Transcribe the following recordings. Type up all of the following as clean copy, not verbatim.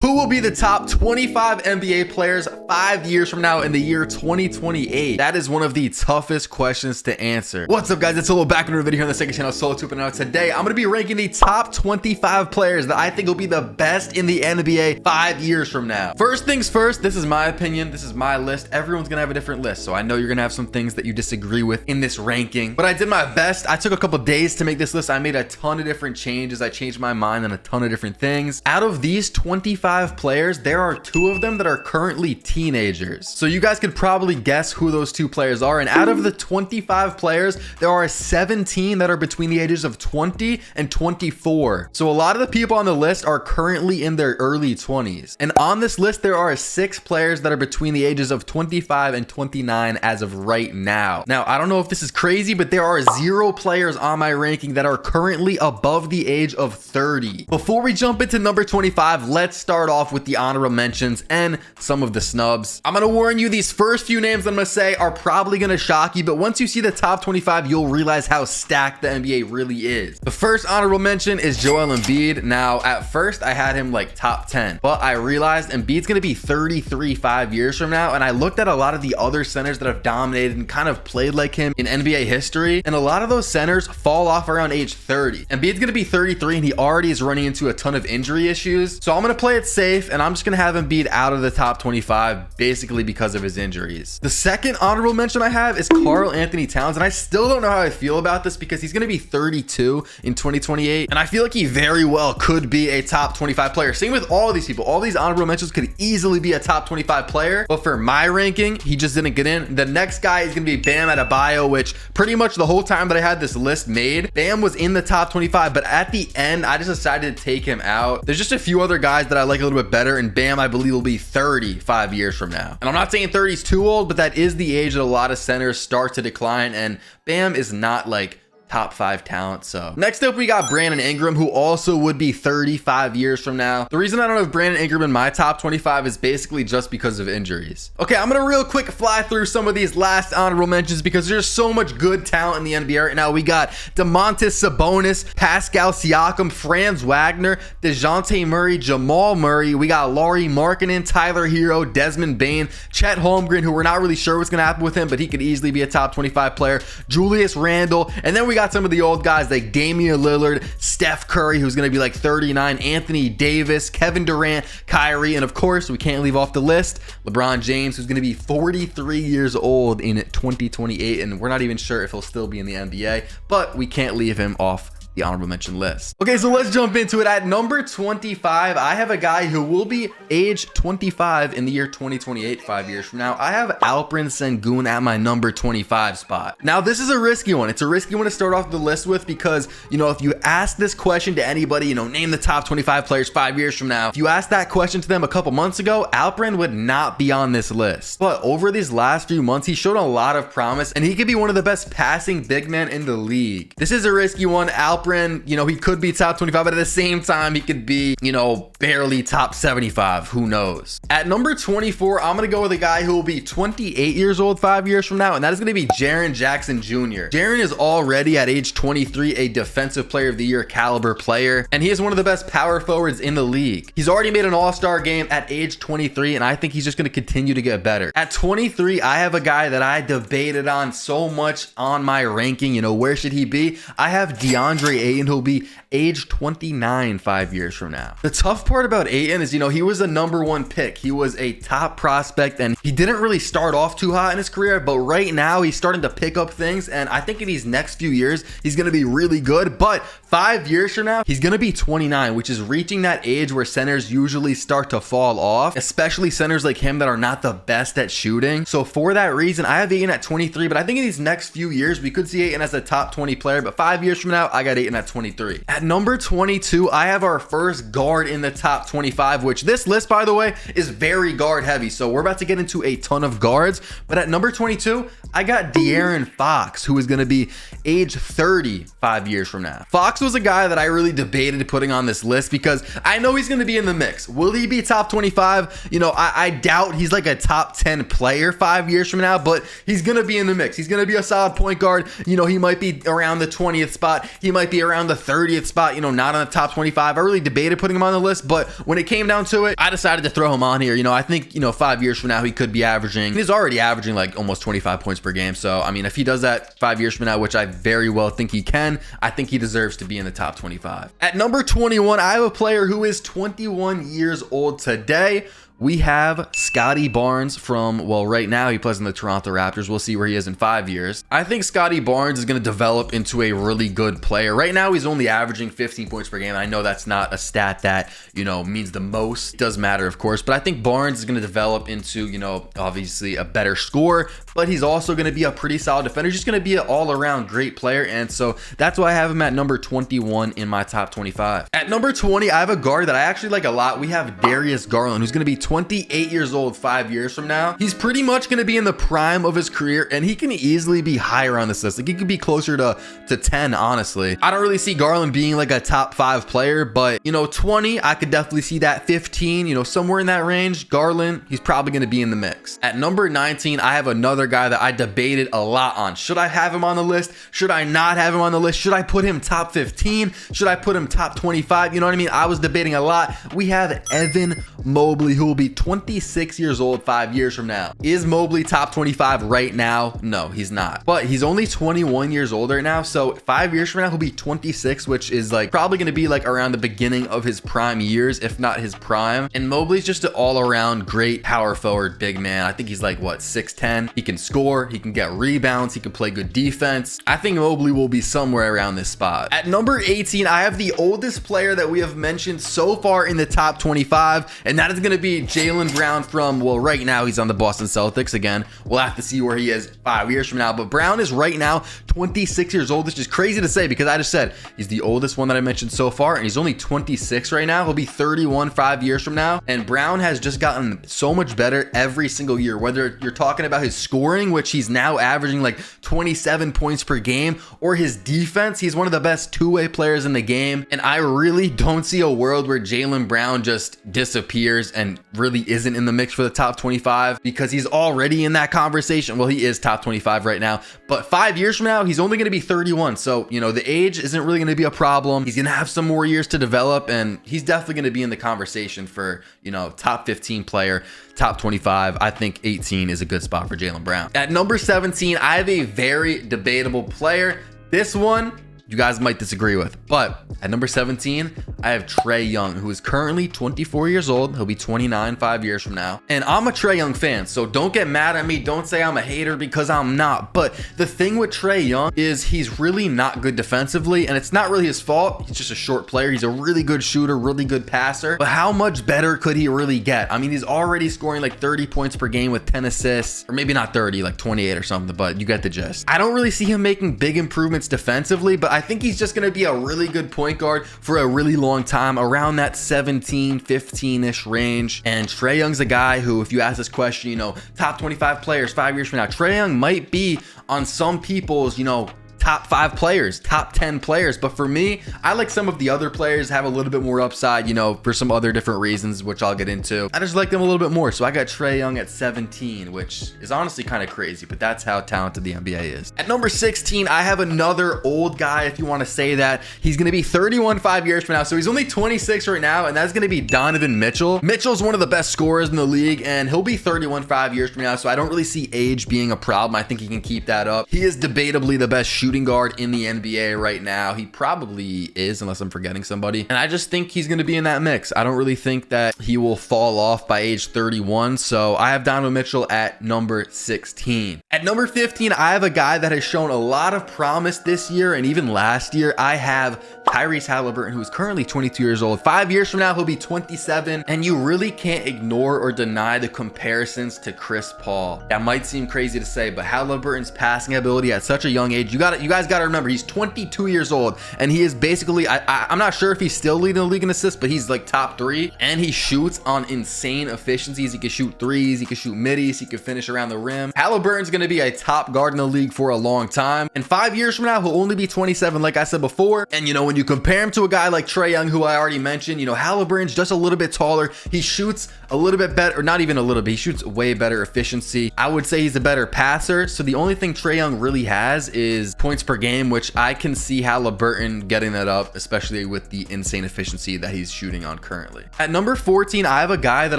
Who will be the top 25 NBA players 5 years from now in the year 2028? That is one of the toughest questions to answer. What's up, guys? It's Solo back in another video here on the second channel, Solo2. And now today, I'm going to be ranking the top 25 players that I think will be the best in the NBA 5 years from now. First things first, this is my opinion. This is my list. Everyone's going to have a different list. So I know you're going to have some things that you disagree with in this ranking. But I did my best. I took a couple days to make this list. I made a ton of different changes. I changed my mind on a ton of different things. Out of these 25 players, there are 2 of them that are currently teenagers. So you guys could probably guess who those 2 players are. And out of the 25 players, there are 17 that are between the ages of 20 and 24. So a lot of the people on the list are currently in their early 20s. And on this list, there are 6 players that are between the ages of 25 and 29 as of right now. Now, I don't know if this is crazy, but there are 0 players on my ranking that are currently above the age of 30. Before we jump into number 25, let's start off with the honorable mentions and some of the snubs. I'm gonna warn you, these first few names I'm gonna say are probably gonna shock you, but once you see the top 25, you'll realize how stacked the NBA really is. The first honorable mention is Joel Embiid. Now, at first, I had him like top 10, but I realized Embiid's gonna be 33 5 years from now, and I looked at a lot of the other centers that have dominated and kind of played like him in NBA history, and a lot of those centers fall off around age 30. Embiid's gonna be 33, and he already is running into a ton of injury issues, so I'm gonna play it safe, and I'm just gonna have Embiid out of the top 25 basically because of his injuries. The second honorable mention I have is Karl Anthony Towns, and I still don't know how I feel about this because he's gonna be 32 in 2028, and I feel like he very well could be a top 25 player. Same with all of these people. All these honorable mentions could easily be a top 25 player, but for my ranking, he just didn't get in. The next guy is gonna be Bam Adebayo, which pretty much the whole time that I had this list made, Bam was in the top 25, but at the end, I just decided to take him out. There's just a few other guys that I like a little bit better, and Bam, I believe, will be 35 years from now. And I'm not saying 30 is too old, but that is the age that a lot of centers start to decline, and Bam is not like top 5 talent. So next up, we got Brandon Ingram, who also would be 35 years from now. The reason I don't have Brandon Ingram in my top 25 is basically just because of injuries. Okay, I'm gonna real quick fly through some of these last honorable mentions because there's so much good talent in the NBA right now. We got Domantas Sabonis, Pascal Siakam, Franz Wagner, DeJounte Murray, Jamal Murray. We got Lauri Markkanen, Tyler Hero, Desmond Bane, Chet Holmgren, who we're not really sure what's gonna happen with him, but he could easily be a top 25 player, Julius Randle, and then we got some of the old guys like Damian Lillard, Steph Curry, who's going to be like 39, Anthony Davis, Kevin Durant, Kyrie, and of course, we can't leave off the list, LeBron James, who's going to be 43 years old in 2028, and we're not even sure if he'll still be in the NBA, but we can't leave him off the honorable mention list. Okay, so let's jump into it. At number 25, I have a guy who will be age 25 in the year 2028, 5 years from now. I have Alperen Sengun at my number 25 spot. Now, this is a risky one. It's a risky one to start off the list with because, you know, if you ask this question to anybody, you know, name the top 25 players 5 years from now, if you asked that question to them a couple months ago, Alperen would not be on this list. But over these last few months, he showed a lot of promise, and he could be one of the best passing big men in the league. This is a risky one. Alperen, you know, he could be top 25, but at the same time, he could be, you know, barely top 75. Who knows? At number 24, I'm going to go with a guy who will be 28 years old 5 years from now, and that is going to be Jaren Jackson Jr. Jaren is already at age 23 a defensive player of the year caliber player, and he is one of the best power forwards in the league. He's already made an all-star game at age 23, and I think he's just going to continue to get better. At 23, I have a guy that I debated on so much on my ranking. You know, where should he be? I have DeAndre Ayton, who'll be age 29 5 years from now. The tough part about Ayton is, you know, he was a number 1 pick. He was a top prospect, and he didn't really start off too hot in his career, but right now he's starting to pick up things, and I think in these next few years, he's going to be really good. But 5 years from now, he's going to be 29, which is reaching that age where centers usually start to fall off, especially centers like him that are not the best at shooting. So for that reason, I have Ayton at 23, but I think in these next few years, we could see Ayton as a top 20 player, but 5 years from now, I got Ayton at 23. At number 22, I have our first guard in the top 25, which this list, by the way, is very guard heavy. So we're about to get into a ton of guards. But at number 22, I got De'Aaron Fox, who is going to be age 30 5 years from now. Fox was a guy that I really debated putting on this list because I know he's going to be in the mix. Will he be top 25? You know, I doubt he's like a top 10 player 5 years from now, but he's going to be in the mix. He's going to be a solid point guard. You know, he might be around the 20th spot. He might might be around the 30th spot, you know, not on the top 25. I really debated putting him on the list, but when it came down to it, I decided to throw him on here. You know, I think, you know, 5 years from now, he could be averaging, he's already averaging like almost 25 points per game. So, I mean, if he does that 5 years from now, which I very well think he can, I think he deserves to be in the top 25. At number 21, I have a player who is 21 years old today. We have Scottie Barnes from, well, right now he plays in the Toronto Raptors. We'll see where he is in 5 years. I think Scottie Barnes is going to develop into a really good player. Right now, he's only averaging 15 points per game. I know that's not a stat that, you know, means the most. It does matter, of course, but I think Barnes is going to develop into, you know, obviously a better scorer, but he's also going to be a pretty solid defender. He's just going to be an all-around great player, and so that's why I have him at number 21 in my top 25. At number 20, I have a guard that I actually like a lot. We have Darius Garland, who's going to be 28 years old 5 years from now. He's pretty much going to be in the prime of his career, and he can easily be higher on this list. Like, he could be closer to 10, honestly. I don't really see Garland being like a top 5 player, but, you know, 20, I could definitely see that. 15, you know, somewhere in that range. Garland, he's probably going to be in the mix. At number 19, I have another guy that I debated a lot on. Should I have him on the list? Should I not have him on the list? Should I put him top 15? Should I put him top 25? You know what I mean? I was debating a lot. We have Evan Mobley, who will be 26 years old 5 years from now. Is Mobley top 25 right now? No, he's not. But he's only 21 years old right now. So 5 years from now, he'll be 26, which is like probably going to be like around the beginning of his prime years, if not his prime. And Mobley's just an all-around great power forward big man. I think he's like, what, 6'10". He can score, he can get rebounds, he can play good defense. I think Mobley will be somewhere around this spot. At number 18, I have the oldest player that we have mentioned so far in the top 25, and that is going to be Jaylen Brown from, well, right now he's on the Boston Celtics. Again, we'll have to see where he is 5 years from now, but Brown is right now 26 years old, which is crazy to say because I just said he's the oldest one that I mentioned so far, and he's only 26 right now. He'll be 31 5 years from now, and Brown has just gotten so much better every single year, whether you're talking about his scoring, which he's now averaging like 27 points per game, or his defense. He's one of the best two-way players in the game, and I really don't see a world where Jaylen Brown just disappears and really isn't in the mix for the top 25 because he's already in that conversation. Well, he is top 25 right now, but 5 years from now, he's only going to be 31. So, you know, the age isn't really going to be a problem. He's going to have some more years to develop, and he's definitely going to be in the conversation for, you know, top 15 player, top 25. I think 18 is a good spot for Jaylen Brown. At number 17, I have a very debatable player. This one, you guys might disagree with, but at number 17, I have Trae Young, who is currently 24 years old. He'll be 29 5 years from now. And I'm a Trae Young fan, so don't get mad at me. Don't say I'm a hater because I'm not. But the thing with Trae Young is he's really not good defensively, and it's not really his fault. He's just a short player. He's a really good shooter, really good passer. But how much better could he really get? I mean, he's already scoring like 30 points per game with 10 assists, or maybe not 30, like 28 or something, but you get the gist. I don't really see him making big improvements defensively, but I think he's just going to be a really good point guard for a really long time, around that 17, 15-ish range. And Trae Young's a guy who, if you ask this question, you know, top 25 players 5 years from now, Trae Young might be on some people's, you know, top 5 players, top 10 players. But for me, I like some of the other players have a little bit more upside, you know, for some other different reasons, which I'll get into. I just like them a little bit more. So I got Trae Young at 17, which is honestly kind of crazy, but that's how talented the NBA is. At number 16, I have another old guy, if you want to say that. He's going to be 31 5 years from now. So he's only 26 right now, and that's going to be Donovan Mitchell. Mitchell's one of the best scorers in the league, and he'll be 31 5 years from now. So I don't really see age being a problem. I think he can keep that up. He is debatably the best shooting guard in the NBA right now. He probably is, unless I'm forgetting somebody. And I just think he's going to be in that mix. I don't really think that he will fall off by age 31. So I have Donovan Mitchell at number 16. At number 15, I have a guy that has shown a lot of promise this year and even last year. I have Tyrese Halliburton, who is currently 22 years old. 5 years from now, he'll be 27. And you really can't ignore or deny the comparisons to Chris Paul. That might seem crazy to say, but Halliburton's passing ability at such a young age, you guys got to remember, he's 22 years old, and he is basically, I'm not sure if he's still leading the league in assists, but he's like top 3, and he shoots on insane efficiencies. He can shoot threes, he can shoot middies, he can finish around the rim. Halliburton's going to to be a top guard in the league for a long time. And 5 years from now, he'll only be 27, like I said before. And, you know, when you compare him to a guy like Trae Young, who I already mentioned, you know, Halliburton's just a little bit taller. He shoots a little bit better, or not even a little bit. He shoots way better efficiency. I would say he's a better passer. So the only thing Trae Young really has is points per game, which I can see Halliburton getting that up, especially with the insane efficiency that he's shooting on currently. At number 14, I have a guy that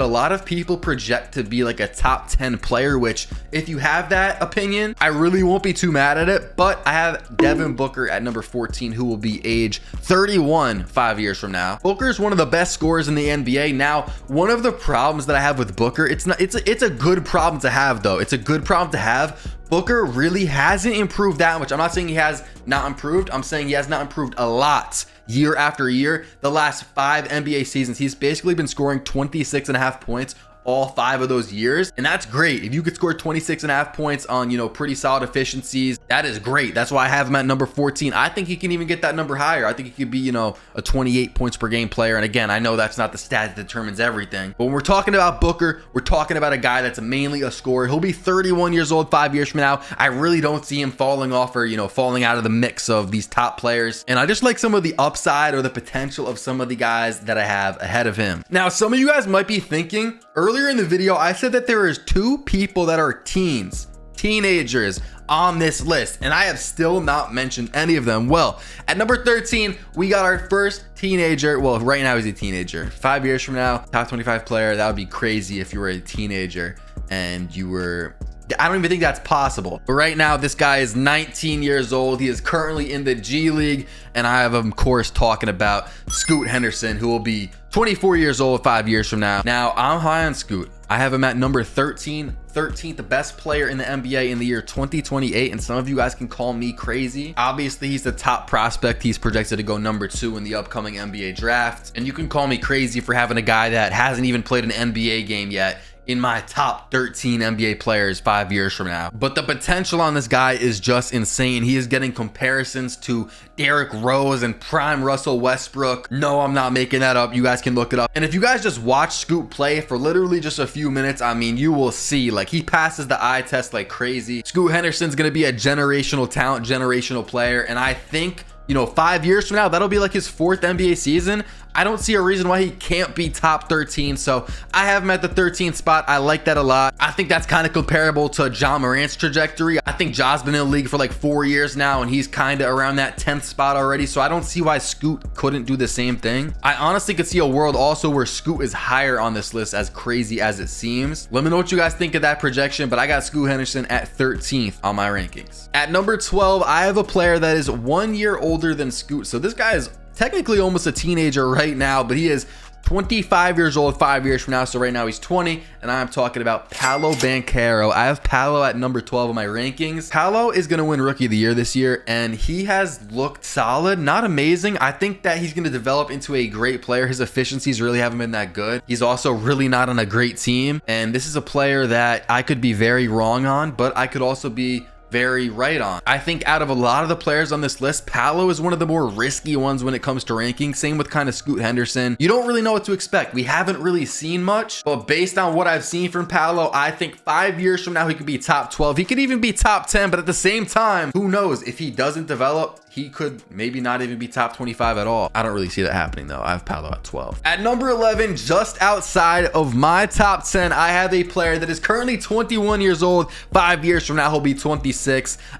a lot of people project to be like a top 10 player, which if you have that opinion, I really won't be too mad at it. But I have Devin Booker at number 14, who will be age 31 5 years from now. Booker is one of the best scorers in the NBA. Now, one of the problems that I have with Booker, it's a good problem to have, though. It's a good problem to have. Booker really hasn't improved that much. I'm not saying he has not improved. I'm saying he has not improved a lot year after year. The last 5 NBA seasons, he's basically been scoring 26.5 points all 5 of those years. And that's great. If you could score 26.5 points on, you know, pretty solid efficiencies, that is great. That's why I have him at number 14. I think he can even get that number higher. I think he could be, you know, a 28 points per game player. And again, I know that's not the stat that determines everything, but when we're talking about Booker, we're talking about a guy that's mainly a scorer. He'll be 31 years old 5 years from now. I really don't see him falling off or, you know, falling out of the mix of these top players. And I just like some of the upside or the potential of some of the guys that I have ahead of him. Now, some of you guys might be thinking, earlier in the video, I said that there is 2 people that are teenagers on this list, and I have still not mentioned any of them. Well, at number 13, we got our first teenager. Well, right now he's a teenager. 5 years from now, top 25 player. That would be crazy if you were a teenager and you were... I don't even think that's possible. But right now, this guy is 19 years old. He is currently in the G League. And I have, of course, talking about Scoot Henderson, who will be 24 years old 5 years from now. Now, I'm high on Scoot. I have him at number 13, the best player in the NBA in the year 2028. And some of you guys can call me crazy. Obviously, he's the top prospect. He's projected to go number 2 in the upcoming NBA draft. And you can call me crazy for having a guy that hasn't even played an NBA game yet in my top 13 NBA players 5 years from now. But the potential on this guy is just insane. He is getting comparisons to Derrick Rose and prime Russell Westbrook. No, I'm not making that up. You guys can look it up. And if you guys just watch Scoot play for literally just a few minutes, I mean, you will see, like, he passes the eye test like crazy. Scoot Henderson's gonna be a generational talent, generational player. And I think, you know, 5 years from now, that'll be like his 4th NBA season. I don't see a reason why he can't be top 13. So I have him at the 13th spot. I like that a lot. I think that's kind of comparable to Ja Morant's trajectory. I think Ja's been in the league for like 4 years now, and he's kind of around that 10th spot already. So I don't see why Scoot couldn't do the same thing. I honestly could see a world also where Scoot is higher on this list, as crazy as it seems. Let me know what you guys think of that projection, but I got Scoot Henderson at 13th on my rankings. At number 12, I have a player that is 1 year older than Scoot. So this guy is technically almost a teenager right now, but he is 25 years old 5 years from now. So right now he's 20, and I'm talking about Paolo Banchero. I have Paolo at number 12 on my rankings. Paolo is going to win Rookie of the Year this year, and he has looked solid, not amazing. I think that he's going to develop into a great player. His efficiencies really haven't been that good. He's also really not on a great team, and this is a player that I could be very wrong on, but I could also be very right on. I think out of a lot of the players on this list, Paolo is one of the more risky ones when it comes to ranking. Same with kind of Scoot Henderson. You don't really know what to expect. We haven't really seen much, but based on what I've seen from Paolo, I think 5 years from now, he could be top 12. He could even be top 10, but at the same time, who knows? If he doesn't develop, he could maybe not even be top 25 at all. I don't really see that happening though. I have Paolo at 12. At number 11, just outside of my top 10, I have a player that is currently 21 years old. 5 years from now, he'll be 26.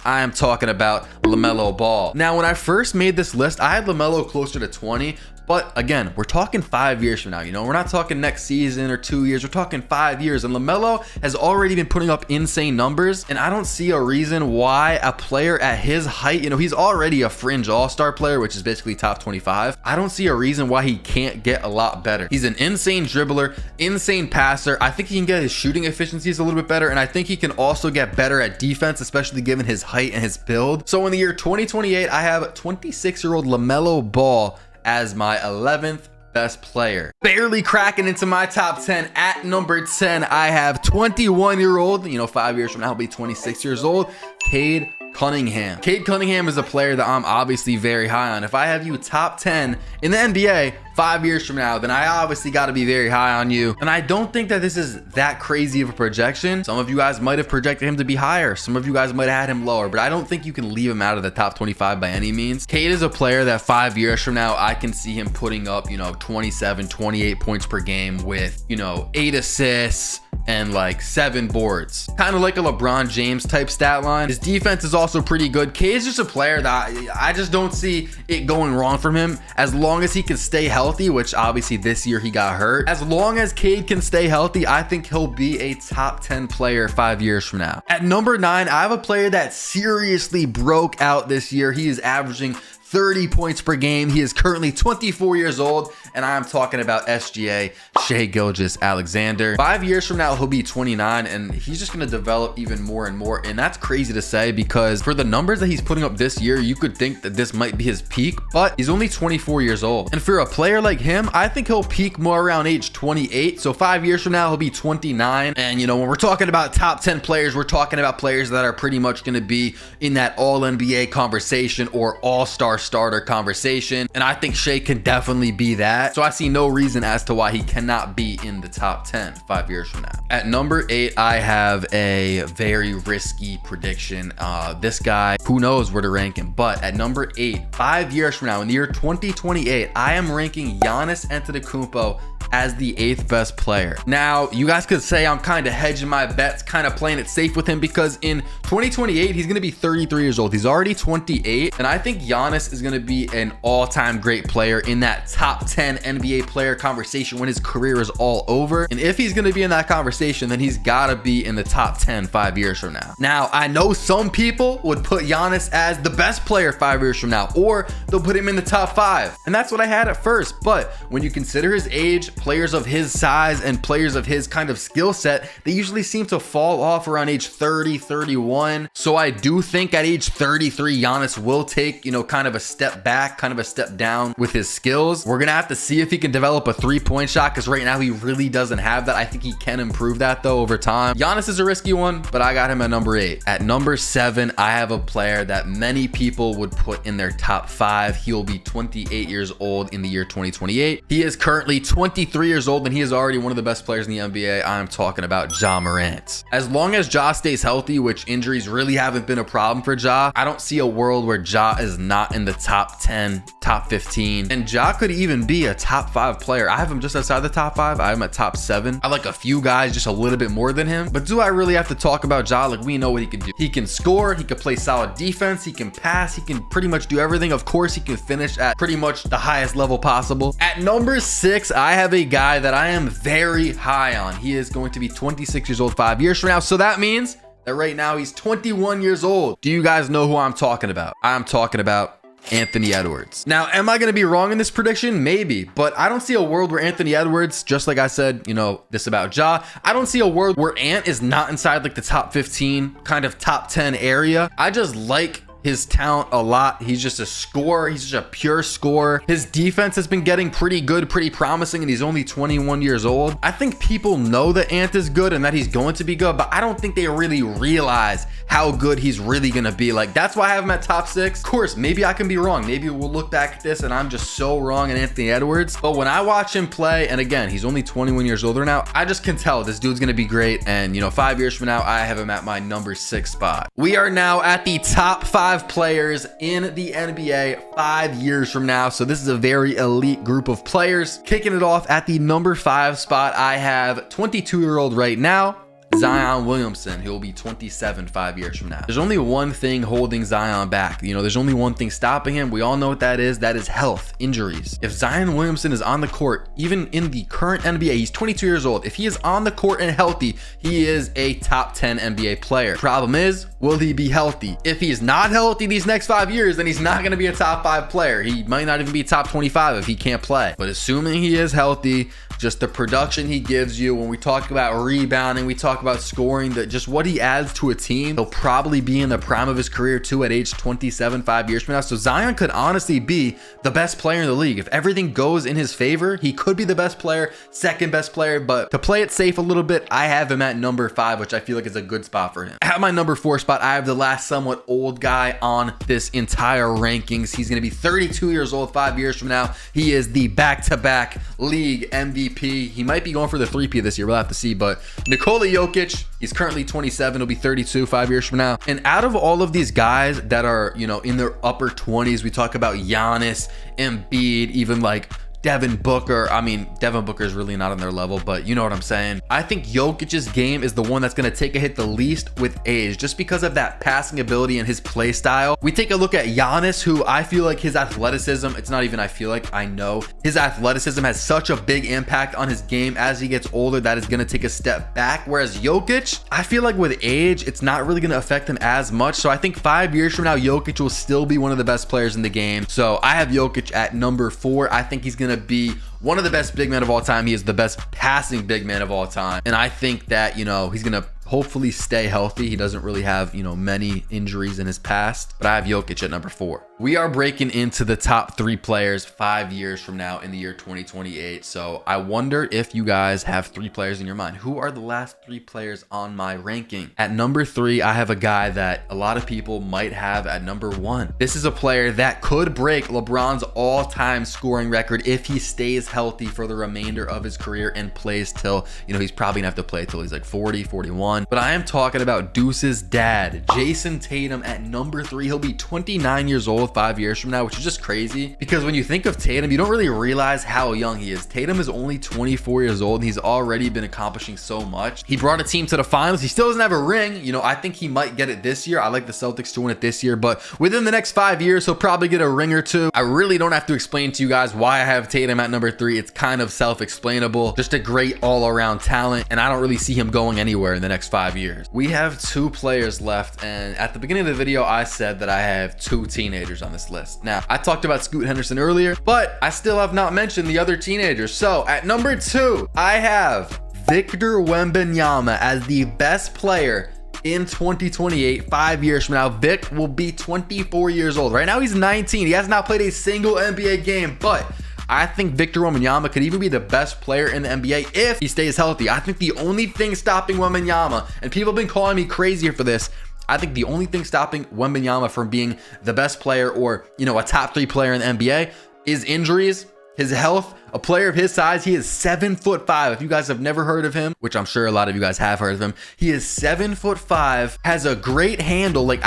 I am talking about LaMelo Ball. Now, when I first made this list, I had LaMelo closer to 20. But again, we're talking 5 years from now. You know, we're not talking next season or 2 years. We're talking 5 years. And LaMelo has already been putting up insane numbers. And I don't see a reason why a player at his height, you know, he's already a fringe all-star player, which is basically top 25. I don't see a reason why he can't get a lot better. He's an insane dribbler, insane passer. I think he can get his shooting efficiencies a little bit better. And I think he can also get better at defense, especially given his height and his build. So in the year 2028, I have 26-year-old LaMelo Ball as my 11th best player. Barely cracking into my top 10. At number 10, I have 21-year-old, you know, 5 years from now, he'll be 26 years old, Cade Cunningham. Cade Cunningham is a player that I'm obviously very high on. If I have you top 10 in the NBA 5 years from now, then I obviously got to be very high on you. And I don't think that this is that crazy of a projection. Some of you guys might have projected him to be higher. Some of you guys might have had him lower, but I don't think you can leave him out of the top 25 by any means. Cade is a player that 5 years from now, I can see him putting up, 27, 28 points per game with, 8 assists and like 7 boards, kind of like a LeBron James type stat line. His defense is also pretty good. Cade's just a player that I just don't see it going wrong from him as long as he can stay healthy, which obviously this year he got hurt. As long as Cade can stay healthy, I think he'll be a top 10 player 5 years from now. At number 9, I have a player that seriously broke out this year. He is averaging 30 points per game. He is currently 24 years old, and I'm talking about SGA, Shai Gilgeous-Alexander. 5 years from now, he'll be 29, and he's just going to develop even more and more. And that's crazy to say because for the numbers that he's putting up this year, you could think that this might be his peak, but he's only 24 years old. And for a player like him, I think he'll peak more around age 28. So 5 years from now, he'll be 29. And, when we're talking about top 10 players, we're talking about players that are pretty much going to be in that all-NBA conversation or all-star starter conversation, and I think Shai can definitely be that. So I see no reason as to why he cannot be in the top 10 5 years from now. At number 8, I have a very risky prediction. This guy, who knows where to rank him, but at number 8, 5 years from now, in the year 2028, I am ranking Giannis Antetokounmpo as the 8th best player. Now, you guys could say I'm kind of hedging my bets, kind of playing it safe with him, because in 2028, he's going to be 33 years old. He's already 28, and I think Giannis is going to be an all-time great player in that top 10 NBA player conversation when his career is all over. And if he's going to be in that conversation, then he's got to be in the top 10 5 years from now. Now, I know some people would put Giannis as the best player 5 years from now, or they'll put him in the top 5. And that's what I had at first. But when you consider his age, players of his size, and players of his kind of skill set, they usually seem to fall off around age 30, 31. So I do think at age 33, Giannis will take, kind of a step back, kind of a step down with his skills. We're going to have to see if he can develop a 3-point shot, because right now he really doesn't have that. I think he can improve that though over time. Giannis is a risky one, but I got him at number 8. At number 7, I have a player that many people would put in their top 5. He will be 28 years old in the year 2028. He is currently 23 years old, and he is already one of the best players in the NBA. I'm talking about Ja Morant. As long as Ja stays healthy, which injuries really haven't been a problem for Ja, I don't see a world where Ja is not in the top 10, top 15, and Ja could even be a top 5 player. I have him just outside the top 5. I have him at top 7. I like a few guys just a little bit more than him, but do I really have to talk about Ja? Like, we know what he can do. He can score, he can play solid defense, he can pass, he can pretty much do everything. Of course, he can finish at pretty much the highest level possible. At number 6, I have a guy that I am very high on. He is going to be 26 years old 5 years from now. So that means that right now he's 21 years old. Do you guys know who I'm talking about? I'm talking about Anthony Edwards. Now, am I going to be wrong in this prediction? Maybe, but I don't see a world where Anthony Edwards, just like I said, this about Ja, I don't see a world where Ant is not inside like the top 15, kind of top 10 area. I just like his talent a lot. He's just a scorer. He's just a pure scorer. His defense has been getting pretty good, pretty promising, and he's only 21 years old. I think people know that Ant is good and that he's going to be good, but I don't think they really realize how good he's really going to be. Like, that's why I have him at top 6. Of course, maybe I can be wrong. Maybe we'll look back at this and I'm just so wrong in Anthony Edwards. But when I watch him play, and again, he's only 21 years older now, I just can tell this dude's going to be great. And, 5 years from now, I have him at my number 6 spot. We are now at the top 5 players in the NBA 5 years from now. So this is a very elite group of players. Kicking it off at the number 5 spot, I have 22-year-old right now, Zion Williamson. He'll be 27 5 years from now. There's only one thing holding Zion back. There's only one thing stopping him. We all know what that is. That is health, injuries. If Zion Williamson is on the court, even in the current NBA, he's 22 years old. If he is on the court and healthy, he is a top 10 NBA player. Problem is, will he be healthy? If he is not healthy these next 5 years, then he's not going to be a top 5 player. He might not even be top 25 if he can't play. But assuming he is healthy, just the production he gives you, when we talk about rebounding, we talk talk about scoring, that just what he adds to a team, he'll probably be in the prime of his career too at age 27, 5 years from now. So Zion could honestly be the best player in the league. If everything goes in his favor, he could be the best player, second best player. But to play it safe a little bit, I have him at number 5, which I feel like is a good spot for him. At my number 4 spot, I have the last somewhat old guy on this entire rankings. He's going to be 32 years old 5 years from now. He is the back-to-back league MVP. He might be going for the 3P this year. We'll have to see. But Nikola Jokic, he's currently 27. He'll be 32 5 years from now. And out of all of these guys that are, you know, in their upper 20s, we talk about Giannis, Embiid, even like Devin Booker. I mean, Devin Booker is really not on their level, but you know what I'm saying. I think Jokic's game is the one that's going to take a hit the least with age, just because of that passing ability and his play style. We take a look at Giannis, who I feel like his athleticism, it's not even I feel like, I know his athleticism has such a big impact on his game. As he gets older, that is going to take a step back. Whereas Jokic, I feel like with age, it's not really going to affect him as much. So I think 5 years from now, Jokic will still be one of the best players in the game. So I have Jokic at number 4. I think he's going to be one of the best big men of all time. He is the best passing big man of all time. And I think that, you know, he's going to hopefully stay healthy. He doesn't really have, you know, many injuries in his past, but I have Jokic at number 4. We are breaking into the top 3 players 5 years from now in the year 2028. So I wonder if you guys have 3 players in your mind. Who are the last 3 players on my ranking? At number 3, I have a guy that a lot of people might have at number 1. This is a player that could break LeBron's all-time scoring record if he stays healthy for the remainder of his career and plays till, you know, he's probably gonna have to play till he's like 40, 41. But I am talking about Deuce's dad, Jason Tatum, at number 3. He'll be 29 years old 5 years from now, which is just crazy because when you think of Tatum, you don't really realize how young he is. Tatum is only 24 years old and he's already been accomplishing so much. He brought a team to the finals. He still doesn't have a ring. You know, I think he might get it this year. I like the Celtics to win it this year, but within the next 5 years, he'll probably get a ring or 2. I really don't have to explain to you guys why I have Tatum at number 3. It's kind of self-explainable. Just a great all-around talent, and I don't really see him going anywhere in the next 5 years. We have 2 players left, and at the beginning of the video, I said that I have 2 teenagers on this list. Now, I talked about Scoot Henderson earlier, but I still have not mentioned the other teenagers. So at number 2, I have Victor Wembanyama as the best player in 2028, 5 years from now. Vic will be 24 years old. Right now, he's 19. He has not played a single NBA game, but I think Victor Wembanyama could even be the best player in the NBA if he stays healthy. I think the only thing stopping Wembanyama, and people have been calling me crazy for this, I think the only thing stopping Wembanyama from being the best player or, you know, a top 3 player in the NBA is injuries, his health. A player of his size, he is 7'5". If you guys have never heard of him, which I'm sure a lot of you guys have heard of him, he is 7'5", has a great handle. Like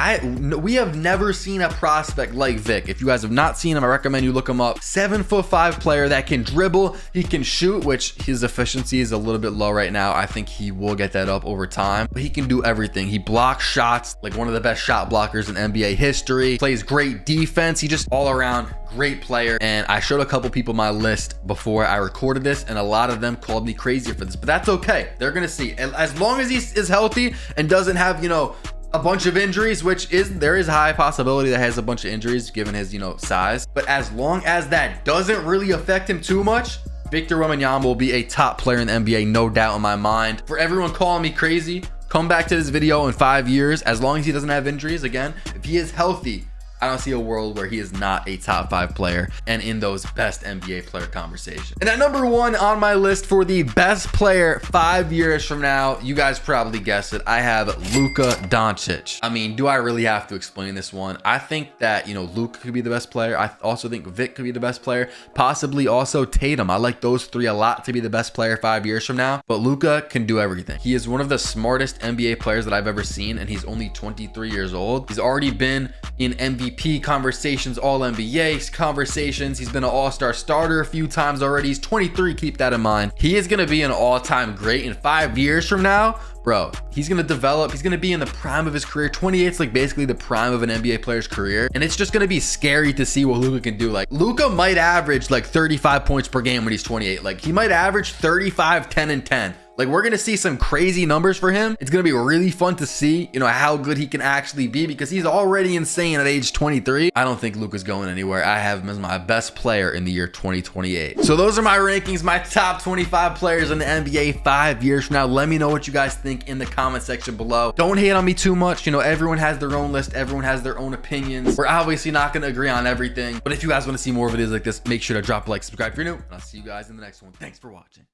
we have never seen a prospect like Vic. If you guys have not seen him, I recommend you look him up. 7'5" player that can dribble, he can shoot, which his efficiency is a little bit low right now. I think he will get that up over time, but he can do everything. He blocks shots like one of the best shot blockers in NBA history, plays great defense. He just all around great player. And I showed a couple people my list before I recorded this, and a lot of them called me crazy for this, but that's okay. They're gonna see. As long as he is healthy and doesn't have, you know, a bunch of injuries, which there is a high possibility that he has a bunch of injuries given his, you know, size, but as long as that doesn't really affect him too much, Victor Wembanyama will be a top player in the NBA, no doubt in my mind. For everyone calling me crazy, come back to this video in 5 years. As long as he doesn't have injuries, again, if he is healthy, I don't see a world where he is not a top 5 player and in those best NBA player conversations. And at number 1 on my list for the best player 5 years from now, you guys probably guessed it, I have Luka Doncic. I mean, do I really have to explain this one? I think that, you know, Luka could be the best player. I also think Vic could be the best player, possibly also Tatum. I like those 3 a lot to be the best player 5 years from now, but Luka can do everything. He is one of the smartest NBA players that I've ever seen, and he's only 23 years old. He's already been in MVP conversations, all NBA conversations. He's been an all-star starter a few times already. He's 23, keep that in mind. He is going to be an all-time great in 5 years from now. Bro, he's going to develop. He's going to be in the prime of his career. 28 is like basically the prime of an NBA player's career. And it's just going to be scary to see what Luka can do. Like Luka might average like 35 points per game when he's 28. Like he might average 35, 10, and 10. Like, we're gonna see some crazy numbers for him. It's gonna be really fun to see, you know, how good he can actually be, because he's already insane at age 23. I don't think Luka's going anywhere. I have him as my best player in the year 2028. So those are my rankings, my top 25 players in the NBA 5 years from now. Let me know what you guys think in the comment section below. Don't hate on me too much. You know, everyone has their own list. Everyone has their own opinions. We're obviously not gonna agree on everything, but if you guys want to see more videos like this, make sure to drop a like, subscribe if you're new, and I'll see you guys in the next one. Thanks for watching.